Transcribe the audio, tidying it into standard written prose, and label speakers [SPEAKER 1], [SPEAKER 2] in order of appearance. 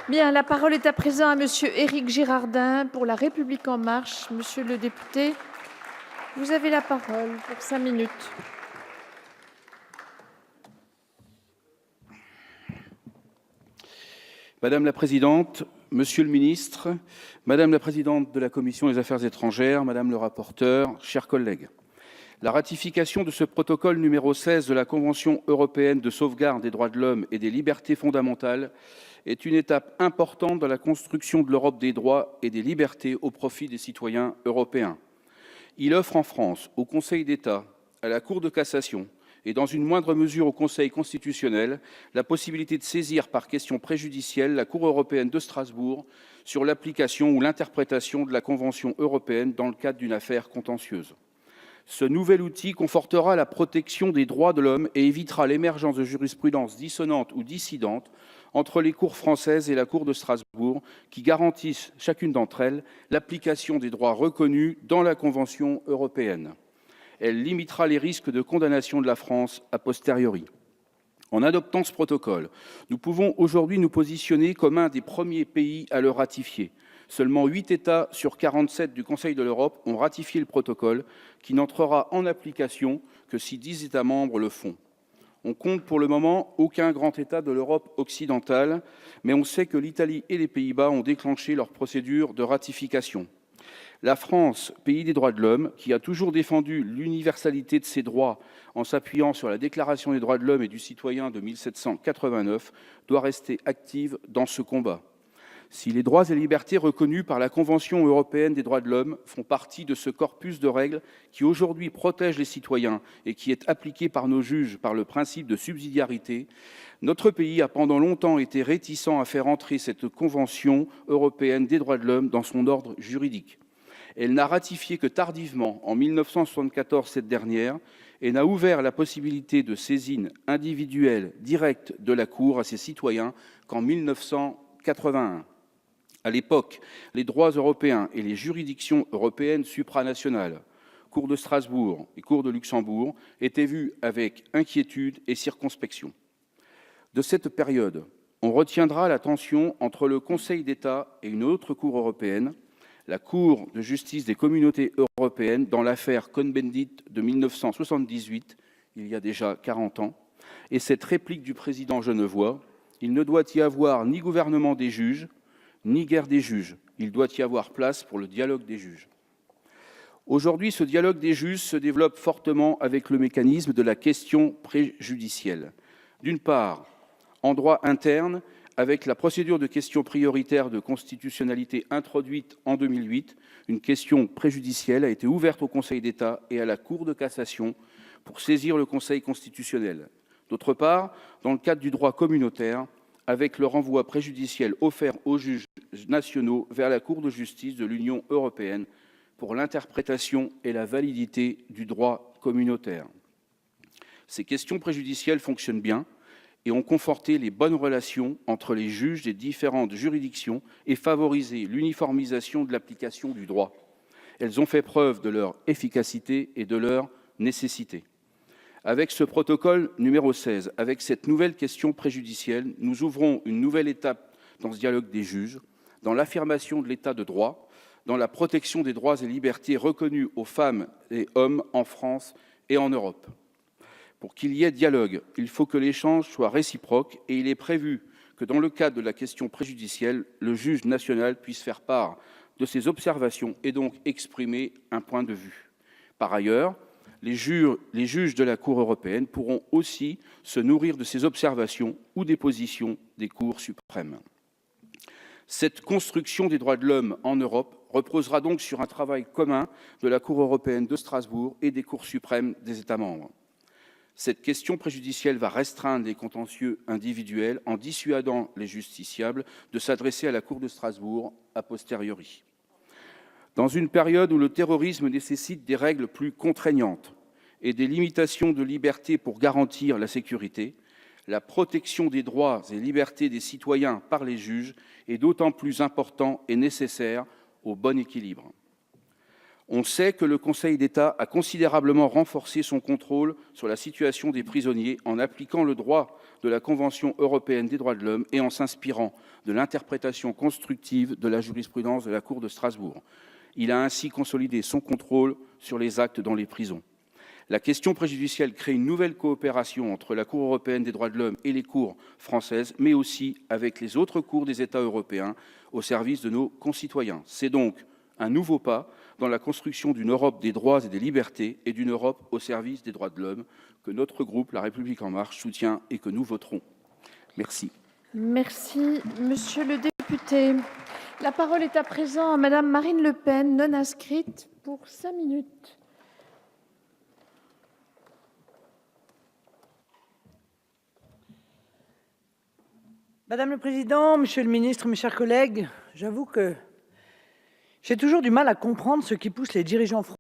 [SPEAKER 1] Bien, la parole est à présent à monsieur Éric Girardin pour La République en marche. Monsieur le député, vous avez la parole pour 5 minutes.
[SPEAKER 2] Madame la présidente, monsieur le ministre, madame la présidente de la commission des affaires étrangères, madame le rapporteur, chers collègues. La ratification de ce protocole numéro 16 de la Convention européenne de sauvegarde des droits de l'homme et des libertés fondamentales est une étape importante dans la construction de l'Europe des droits et des libertés au profit des citoyens européens. Il offre en France, au Conseil d'État, à la Cour de cassation et dans une moindre mesure au Conseil constitutionnel, la possibilité de saisir par question préjudicielle la Cour européenne de Strasbourg sur l'application ou l'interprétation de la Convention européenne dans le cadre d'une affaire contentieuse. Ce nouvel outil confortera la protection des droits de l'homme et évitera l'émergence de jurisprudences dissonantes ou dissidentes entre les cours françaises et la Cour de Strasbourg, qui garantissent, chacune d'entre elles, l'application des droits reconnus dans la Convention européenne. Elle limitera les risques de condamnation de la France a posteriori. En adoptant ce protocole, nous pouvons aujourd'hui nous positionner comme un des premiers pays à le ratifier. Seulement 8 États sur 47 du Conseil de l'Europe ont ratifié le protocole, qui n'entrera en application que si 10 États membres le font. On compte pour le moment aucun grand État de l'Europe occidentale, mais on sait que l'Italie et les Pays-Bas ont déclenché leur procédure de ratification. La France, pays des droits de l'homme, qui a toujours défendu l'universalité de ses droits en s'appuyant sur la Déclaration des droits de l'homme et du citoyen de 1789, doit rester active dans ce combat. Si les droits et libertés reconnus par la Convention européenne des droits de l'homme font partie de ce corpus de règles qui aujourd'hui protège les citoyens et qui est appliqué par nos juges par le principe de subsidiarité, notre pays a pendant longtemps été réticent à faire entrer cette Convention européenne des droits de l'homme dans son ordre juridique. Elle n'a ratifié que tardivement, en 1974, cette dernière, et n'a ouvert la possibilité de saisine individuelle directe de la Cour à ses citoyens qu'en 1981. À l'époque, les droits européens et les juridictions européennes supranationales, Cour de Strasbourg et Cour de Luxembourg, étaient vus avec inquiétude et circonspection. De cette période, on retiendra la tension entre le Conseil d'État et une autre Cour européenne, la Cour de justice des communautés européennes, dans l'affaire Cohn-Bendit de 1978, il y a déjà 40 ans, et cette réplique du président genevois, il ne doit y avoir ni gouvernement des juges, ni guerre des juges. Il doit y avoir place pour le dialogue des juges. Aujourd'hui, ce dialogue des juges se développe fortement avec le mécanisme de la question préjudicielle. D'une part, en droit interne, avec la procédure de question prioritaire de constitutionnalité introduite en 2008, une question préjudicielle a été ouverte au Conseil d'État et à la Cour de cassation pour saisir le Conseil constitutionnel. D'autre part, dans le cadre du droit communautaire, avec le renvoi préjudiciel offert aux juges nationaux vers la Cour de justice de l'Union européenne pour l'interprétation et la validité du droit communautaire. Ces questions préjudicielles fonctionnent bien et ont conforté les bonnes relations entre les juges des différentes juridictions et favorisé l'uniformisation de l'application du droit. Elles ont fait preuve de leur efficacité et de leur nécessité. Avec ce protocole numéro 16, avec cette nouvelle question préjudicielle, nous ouvrons une nouvelle étape dans ce dialogue des juges, dans l'affirmation de l'état de droit, dans la protection des droits et libertés reconnus aux femmes et hommes en France et en Europe. Pour qu'il y ait dialogue, il faut que l'échange soit réciproque et il est prévu que dans le cadre de la question préjudicielle, le juge national puisse faire part de ses observations et donc exprimer un point de vue. Par ailleurs, les juges de la Cour européenne pourront aussi se nourrir de ces observations ou des positions des cours suprêmes. Cette construction des droits de l'homme en Europe reposera donc sur un travail commun de la Cour européenne de Strasbourg et des cours suprêmes des États membres. Cette question préjudicielle va restreindre les contentieux individuels en dissuadant les justiciables de s'adresser à la Cour de Strasbourg a posteriori. Dans une période où le terrorisme nécessite des règles plus contraignantes et des limitations de liberté pour garantir la sécurité, la protection des droits et libertés des citoyens par les juges est d'autant plus important et nécessaire au bon équilibre. On sait que le Conseil d'État a considérablement renforcé son contrôle sur la situation des prisonniers en appliquant le droit de la Convention européenne des droits de l'homme et en s'inspirant de l'interprétation constructive de la jurisprudence de la Cour de Strasbourg. Il a ainsi consolidé son contrôle sur les actes dans les prisons. La question préjudicielle crée une nouvelle coopération entre la Cour européenne des droits de l'homme et les cours françaises, mais aussi avec les autres cours des États européens au service de nos concitoyens. C'est donc un nouveau pas dans la construction d'une Europe des droits et des libertés et d'une Europe au service des droits de l'homme que notre groupe La République En Marche soutient et que nous voterons. Merci.
[SPEAKER 1] Merci, monsieur le député. La parole est à présent à madame Marine Le Pen, non inscrite, pour 5 minutes.
[SPEAKER 3] Madame le Président, Monsieur le Ministre, mes chers collègues, j'avoue que j'ai toujours du mal à comprendre ce qui pousse les dirigeants français